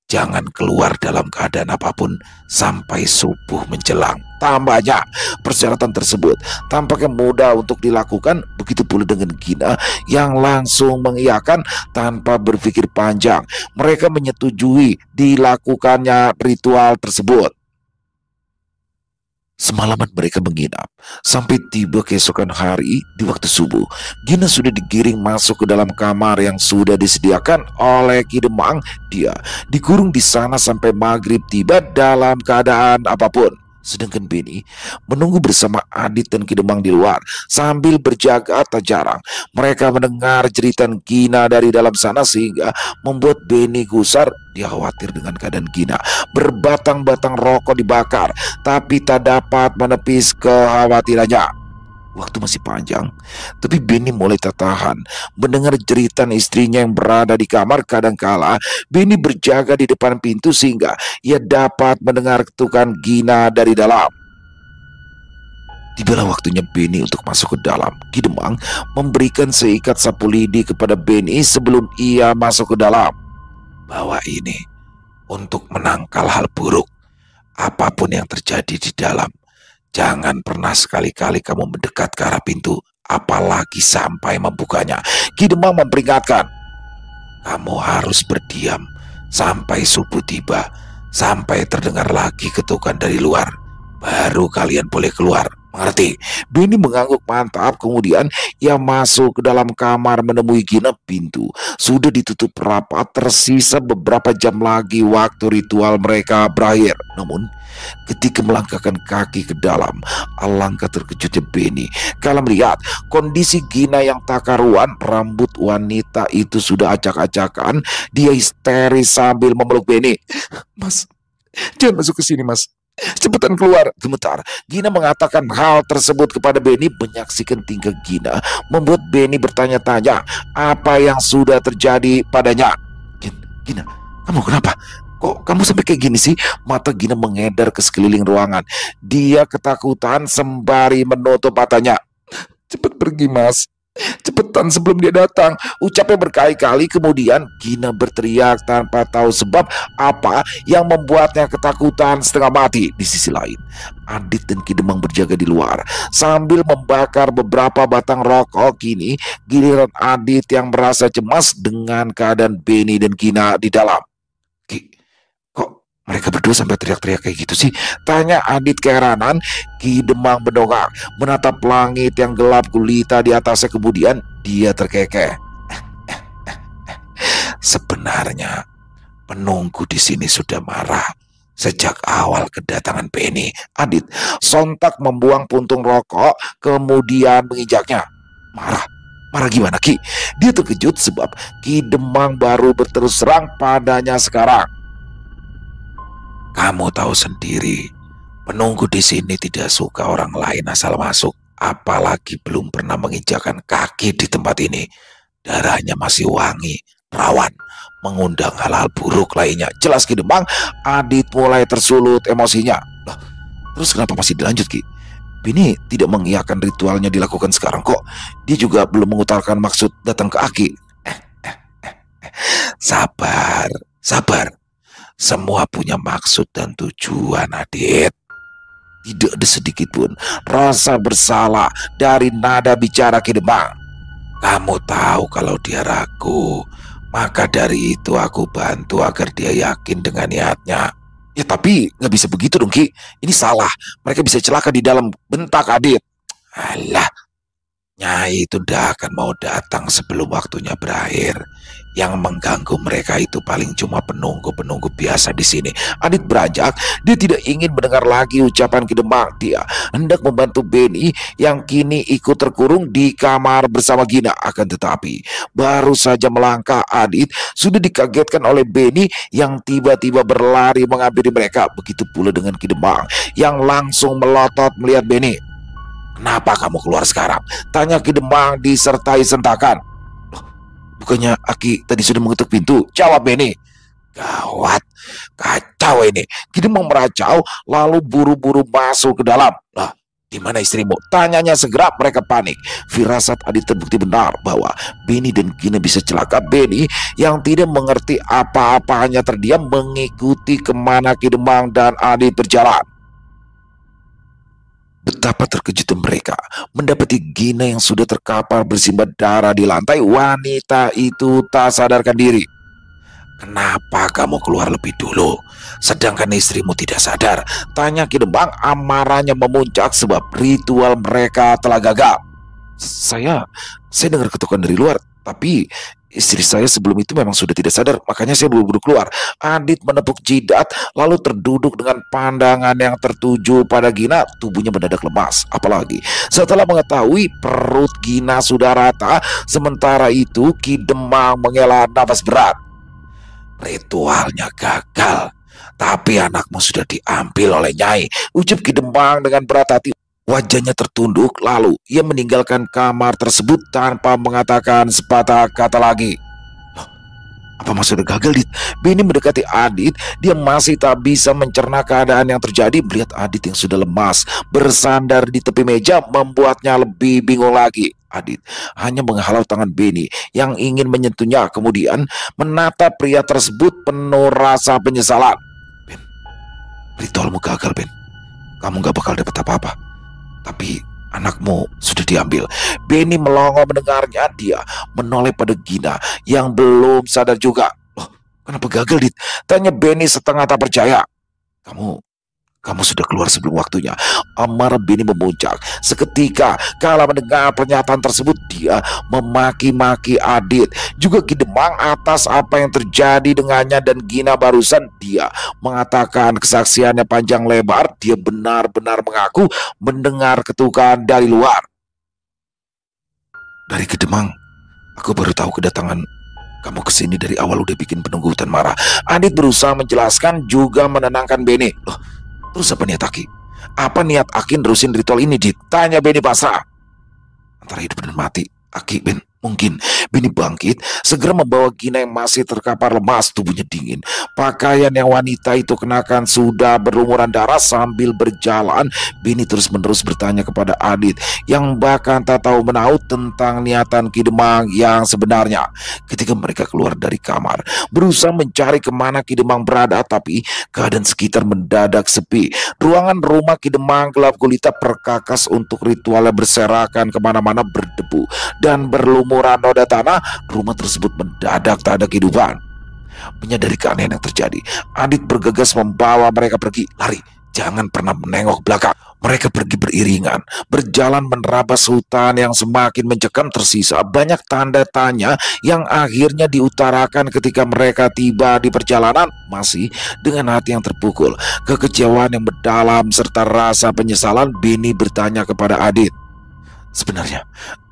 Jangan keluar dalam keadaan apapun sampai subuh menjelang. Tambahnya, persyaratan tersebut tampaknya mudah untuk dilakukan. Begitu pula dengan Gina yang langsung mengiyakan tanpa berpikir panjang. Mereka menyetujui dilakukannya ritual tersebut. Semalaman mereka menginap, sampai tiba keesokan hari di waktu subuh. Gina sudah digiring masuk ke dalam kamar yang sudah disediakan oleh Ki Demang. Dia dikurung di sana sampai maghrib tiba dalam keadaan apapun. Sedangkan Beni menunggu bersama Adit dan Ki Demang di luar sambil berjaga. Tak jarang mereka mendengar jeritan Gina dari dalam sana sehingga membuat Beni gusar. Dia khawatir dengan keadaan Gina. Berbatang-batang rokok dibakar, tapi tak dapat menepis kekhawatirannya. Waktu masih panjang, tapi Beni mulai tak tahan mendengar jeritan istrinya yang berada di kamar. Kadangkala Beni berjaga di depan pintu sehingga ia dapat mendengar ketukan Gina dari dalam. Tibalah waktunya Beni untuk masuk ke dalam. Ki Demang memberikan seikat sapu lidi kepada Beni sebelum ia masuk ke dalam. Bawa ini untuk menangkal hal buruk. Apapun yang terjadi di dalam, jangan pernah sekali-kali kamu mendekat ke arah pintu, apalagi sampai membukanya. Ki Demang memperingatkan, kamu harus berdiam sampai subuh tiba, sampai terdengar lagi ketukan dari luar. Baru kalian boleh keluar. Mengerti? Beni mengangguk mantap. Kemudian ia masuk ke dalam kamar menemui Gina. Pintu sudah ditutup rapat. Tersisa beberapa jam lagi waktu ritual mereka berakhir. Namun ketika melangkahkan kaki ke dalam, alangkah terkejutnya Beni kalau melihat kondisi Gina yang tak karuan. Rambut wanita itu sudah acak-acakan. Dia histeris sambil memeluk Beni. Mas, jangan masuk ke sini, Mas. Cepetan keluar. Gemetar Gina mengatakan hal tersebut kepada Beni. Menyaksikan tingkah Gina membuat Beni bertanya-tanya apa yang sudah terjadi padanya. Gina, kamu kenapa? Kok kamu sampai kayak gini sih? Mata Gina mengedar ke sekeliling ruangan. Dia ketakutan sembari menutup matanya. Cepet pergi, Mas. Cepetan sebelum dia datang, ucapnya berkali-kali. Kemudian Gina berteriak tanpa tahu sebab apa yang membuatnya ketakutan setengah mati. Di sisi lain, Adit dan Ki Demang berjaga di luar sambil membakar beberapa batang rokok. Kini giliran Adit yang merasa cemas dengan keadaan Beni dan Gina di dalam. Ki, kok mereka berdua sampai teriak-teriak kayak gitu sih? Tanya Adit keheranan. Ki Demang mendongak menatap langit yang gelap gulita di atasnya. Kemudian dia terkekeh. Sebenarnya penunggu di sini sudah marah sejak awal kedatangan Beni. Adit sontak membuang puntung rokok kemudian menginjaknya. Marah? Marah gimana, Ki? Dia terkejut sebab Ki Demang baru berterus terang padanya sekarang. Kamu tahu sendiri, penunggu di sini tidak suka orang lain asal masuk, apalagi belum pernah menginjakan kaki di tempat ini. Darahnya masih wangi, rawan, mengundang hal-hal buruk lainnya. Jelas Ki Demang. Adit mulai tersulut emosinya. Loh, terus kenapa masih dilanjut, Ki? Beni tidak mengiyakan ritualnya dilakukan sekarang kok. Dia juga belum mengutarakan maksud datang ke Aki. Sabar, sabar. Semua punya maksud dan tujuan, Adit. Tidak ada sedikit pun rasa bersalah dari nada bicara Ki Demang. Kamu tahu kalau dia ragu, maka dari itu aku bantu agar dia yakin dengan niatnya. Ya tapi nggak bisa begitu dong Ki. Ini salah. Mereka bisa celaka di dalam, bentak Adit. Alah, Nyai itu ndak akan mau datang sebelum waktunya berakhir. Yang mengganggu mereka itu paling cuma penunggu-penunggu biasa di sini. Adit beranjak, dia tidak ingin mendengar lagi ucapan Ki Demang. Dia hendak membantu Beni yang kini ikut terkurung di kamar bersama Gina. Akan tetapi, baru saja melangkah Adit sudah dikagetkan oleh Beni yang tiba-tiba berlari menghampiri mereka. Begitu pula dengan Ki Demang yang langsung melotot melihat Beni. Kenapa kamu keluar sekarang? Tanya Ki Demang disertai sentakan. Loh, bukannya Aki tadi sudah mengetuk pintu? Jawab Beni. Gawat, kacau ini. Ki Demang meracau lalu buru-buru masuk ke dalam. Lah, di mana istrimu? Tanyanya segera. Mereka panik. Firasat Adit terbukti benar bahwa Beni dan Gina bisa celaka. Beni yang tidak mengerti apa-apa hanya terdiam mengikuti kemana Ki Demang dan Adit berjalan. Betapa terkejutnya mereka mendapati Gina yang sudah terkapar bersimbah darah di lantai. Wanita itu tak sadarkan diri. Kenapa kamu keluar lebih dulu, sedangkan istrimu tidak sadar? Tanya Ki Demang, amarahnya memuncak sebab ritual mereka telah gagal. Saya dengar ketukan dari luar, tapi istri saya sebelum itu memang sudah tidak sadar, makanya saya buru-buru keluar. Adit menepuk jidat, lalu terduduk dengan pandangan yang tertuju pada Gina. Tubuhnya mendadak lemas, apalagi setelah mengetahui perut Gina sudah rata. Sementara itu Ki Demang menghela nafas berat. Ritualnya gagal, tapi anakmu sudah diambil oleh Nyai, ucap Ki Demang dengan berat hati. Wajahnya tertunduk, lalu ia meninggalkan kamar tersebut tanpa mengatakan sepatah kata lagi. Loh, apa maksudnya gagal, Dit? Beni mendekati Adit. Dia masih tak bisa mencerna keadaan yang terjadi. Melihat Adit yang sudah lemas bersandar di tepi meja membuatnya lebih bingung lagi. Adit hanya menghalau tangan Beni yang ingin menyentuhnya, kemudian menatap pria tersebut penuh rasa penyesalan. Ben, ritualmu gagal, Ben. Kamu gak bakal dapat apa-apa. Tapi anakmu sudah diambil. Beni melongo mendengarnya. Dia menoleh pada Gina yang belum sadar juga. Loh, kenapa gagal, Dit? Tanya Beni setengah tak percaya. Kamu sudah keluar sebelum waktunya. Amarah Beni memuncak. Seketika kala mendengar pernyataan tersebut, dia memaki-maki Adit, juga Ki Demang atas apa yang terjadi dengannya dan Gina barusan. Dia mengatakan kesaksiannya panjang lebar. Dia benar-benar mengaku mendengar ketukan dari luar. Dari Ki Demang, aku baru tahu kedatangan kamu kesini dari awal udah bikin penunggu hutan marah. Adit berusaha menjelaskan juga menenangkan Beni. Loh, terus apa niat Aki? Apa niat Aki nerusin ritual ini, Dit? Tanya Beni pasrah. Antara hidup dan mati, Aki, Ben. Mungkin Beni bangkit, segera membawa Gina yang masih terkapar lemas, tubuhnya dingin. Pakaian yang wanita itu kenakan sudah berlumuran darah. Sambil berjalan, Beni terus-menerus bertanya kepada Adit yang bahkan tak tahu menahu tentang niatan Ki Demang yang sebenarnya. Ketika mereka keluar dari kamar, berusaha mencari kemana Ki Demang berada, tapi keadaan sekitar mendadak sepi. Ruangan rumah Ki Demang gelap gulita, perkakas untuk ritualnya berserakan kemana-mana, berdebu dan berlumuran noda tanah. Rumah tersebut mendadak tak ada kehidupan. Menyadari keanehan yang terjadi, Adit bergegas membawa mereka pergi. Lari, jangan pernah menengok belakang. Mereka pergi beriringan, berjalan menerabas hutan yang semakin mencekam. Tersisa banyak tanda tanya yang akhirnya diutarakan ketika mereka tiba di perjalanan. Masih dengan hati yang terpukul, kekecewaan yang mendalam serta rasa penyesalan, Beni bertanya kepada Adit, sebenarnya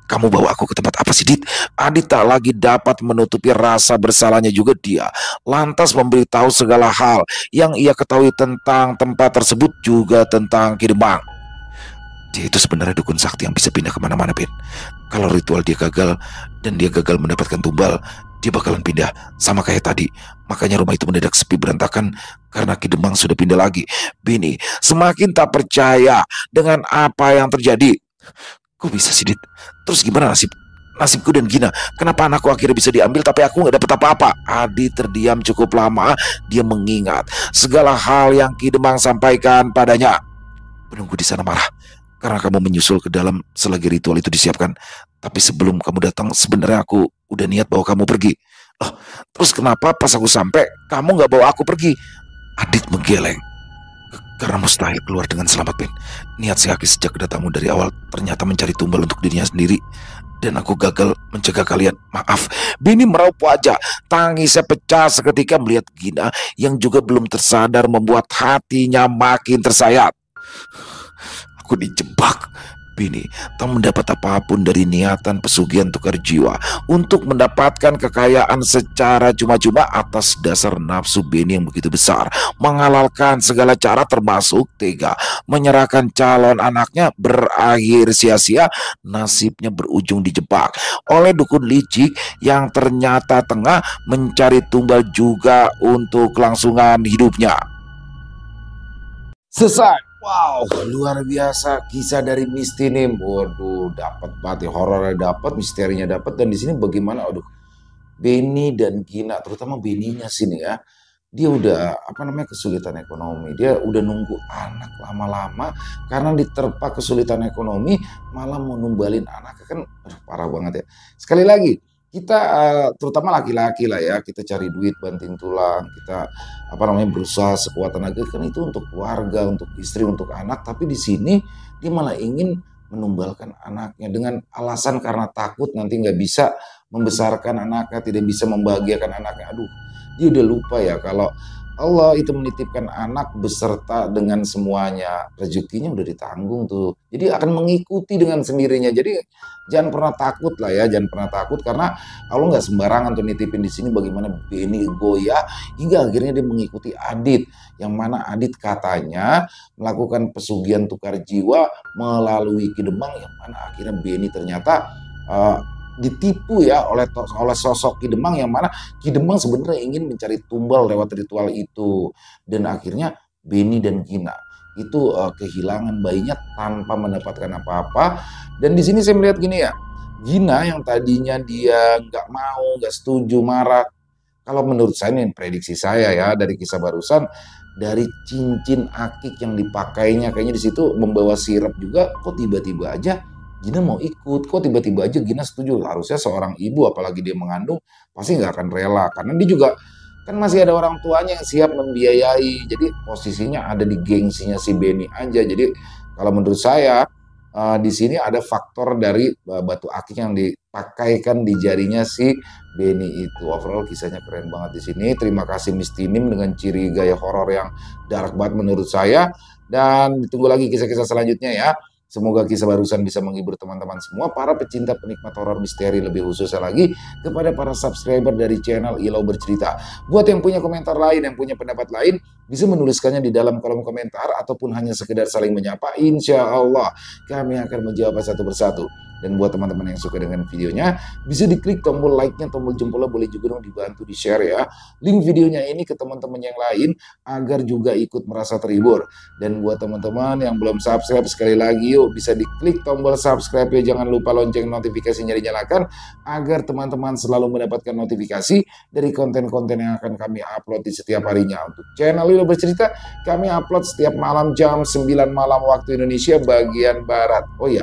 kamu bawa aku ke tempat apa sih, Dit? Adit tak lagi dapat menutupi rasa bersalahnya juga. Dia lantas memberitahu segala hal yang ia ketahui tentang tempat tersebut, juga tentang Ki Demang. Dia itu sebenarnya dukun sakti yang bisa pindah kemana-mana, Ben. Kalau ritual dia gagal dan dia gagal mendapatkan tumbal, dia bakalan pindah sama kayak tadi. Makanya rumah itu mendadak sepi berantakan karena Ki Demang sudah pindah lagi. Beni semakin tak percaya dengan apa yang terjadi. Kok bisa sih, Dit? Terus gimana nasibku dan Gina? Kenapa anakku akhirnya bisa diambil tapi aku gak dapet apa-apa? Adi terdiam cukup lama. Dia mengingat segala hal yang Ki Demang sampaikan padanya. Penunggu di sana marah karena kamu menyusul ke dalam selagi ritual itu disiapkan. Tapi sebelum kamu datang, sebenarnya aku udah niat bawa kamu pergi. Oh, terus kenapa pas aku sampai kamu gak bawa aku pergi? Adit menggeleng. Karena mustahil keluar dengan selamat, Ben. Niat si Aki sejak kedatanganmu dari awal ternyata mencari tumbal untuk dirinya sendiri. Dan aku gagal mencegah kalian. Maaf. Beni meraup wajah. Tangisnya pecah seketika melihat Gina yang juga belum tersadar membuat hatinya makin tersayat. Aku dijebak. Beni tak mendapat apapun dari niatan pesugihan tukar jiwa untuk mendapatkan kekayaan secara cuma-cuma atas dasar nafsu Beni yang begitu besar, menghalalkan segala cara termasuk tega menyerahkan calon anaknya. Berakhir sia-sia, nasibnya berujung dijebak oleh dukun licik yang ternyata tengah mencari tumbal juga untuk kelangsungan hidupnya. Selesai. Wow, luar biasa kisah dari Misty nih. Waduh, dapat banget ya, horornya dapat, misterinya dapat, dan di sini bagaimana? Aduh, Beni dan Gina, terutama Beninya sini ya. Dia udah kesulitan ekonomi. Dia udah nunggu anak lama-lama karena diterpa kesulitan ekonomi malah mau numbalin anaknya, kan aduh, parah banget ya. Sekali lagi, kita terutama laki-laki lah ya, kita cari duit banting tulang, kita berusaha sekuat tenaga, kan itu untuk keluarga, untuk istri, untuk anak. Tapi di sini dia malah ingin menumbalkan anaknya dengan alasan karena takut nanti nggak bisa membesarkan anaknya, tidak bisa membahagiakan anaknya. Aduh, dia udah lupa ya kalau Allah itu menitipkan anak beserta dengan semuanya, rezekinya udah ditanggung tuh. Jadi akan mengikuti dengan sendirinya. Jadi jangan pernah takut lah ya, jangan pernah takut karena Allah nggak sembarangan tuh nitipin di sini. Bagaimana Beni goyah hingga akhirnya dia mengikuti Adit, yang mana Adit katanya melakukan pesugihan tukar jiwa melalui Ki Demang, yang mana akhirnya Beni ternyata ditipu ya oleh sosok Ki Demang, yang mana Ki Demang sebenarnya ingin mencari tumbal lewat ritual itu, dan akhirnya Beni dan Gina itu kehilangan bayinya tanpa mendapatkan apa-apa. Dan di sini saya melihat gini ya, Gina yang tadinya dia nggak mau, nggak setuju, marah. Kalau menurut saya nih, prediksi saya ya dari kisah barusan, dari cincin akik yang dipakainya kayaknya di situ membawa sirap juga. Kok tiba-tiba aja Gina mau ikut, kok tiba-tiba aja Gina setuju? Harusnya seorang ibu, apalagi dia mengandung, pasti nggak akan rela. Karena dia juga kan masih ada orang tuanya yang siap membiayai. Jadi posisinya ada di gengsinya si Beni aja. Jadi kalau menurut saya di sini ada faktor dari batu akik yang dipakaikan di jarinya si Beni itu. Overall kisahnya keren banget di sini. Terima kasih Misty Nim dengan ciri gaya horor yang dark banget menurut saya. Dan ditunggu lagi kisah-kisah selanjutnya ya. Semoga kisah barusan bisa menghibur teman-teman semua, para pecinta penikmat horor misteri, lebih khususnya lagi kepada para subscriber dari channel Ilau Bercerita. Buat yang punya komentar lain, yang punya pendapat lain, bisa menuliskannya di dalam kolom komentar ataupun hanya sekedar saling menyapa. Insya Allah kami akan menjawab satu persatu. Dan buat teman-teman yang suka dengan videonya, bisa diklik tombol like-nya, tombol jempolnya, boleh juga dong dibantu di-share ya link videonya ini ke teman-teman yang lain agar juga ikut merasa terhibur. Dan buat teman-teman yang belum subscribe, sekali lagi yuk bisa diklik tombol subscribe ya, jangan lupa lonceng notifikasinya dinyalakan agar teman-teman selalu mendapatkan notifikasi dari konten-konten yang akan kami upload di setiap harinya. Untuk channel Ilau Bercerita, kami upload setiap malam jam 9 malam waktu Indonesia bagian Barat. Oh ya,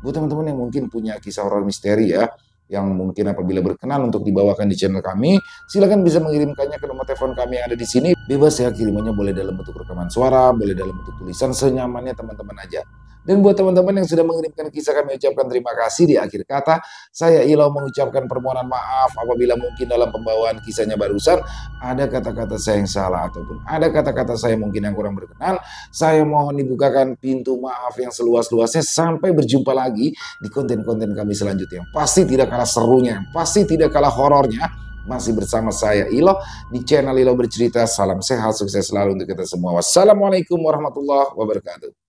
buat teman-teman yang mungkin punya kisah horor misteri ya, yang mungkin apabila berkenan untuk dibawakan di channel kami, silakan bisa mengirimkannya ke nomor telepon kami yang ada di sini. Bebas ya, kirimannya boleh dalam bentuk rekaman suara, boleh dalam bentuk tulisan, senyamannya teman-teman aja. Dan buat teman-teman yang sudah mengirimkan kisah, kami ucapkan terima kasih. Di akhir kata, saya Ilau mengucapkan permohonan maaf apabila mungkin dalam pembawaan kisahnya barusan ada kata-kata saya yang salah ataupun ada kata-kata saya mungkin yang kurang berkenan. Saya mohon dibukakan pintu maaf yang seluas-luasnya. Sampai berjumpa lagi di konten-konten kami selanjutnya, yang pasti tidak kalah serunya, yang pasti tidak kalah horornya. Masih bersama saya Ilau di channel Ilau Bercerita. Salam sehat, sukses selalu untuk kita semua. Wassalamualaikum warahmatullahi wabarakatuh.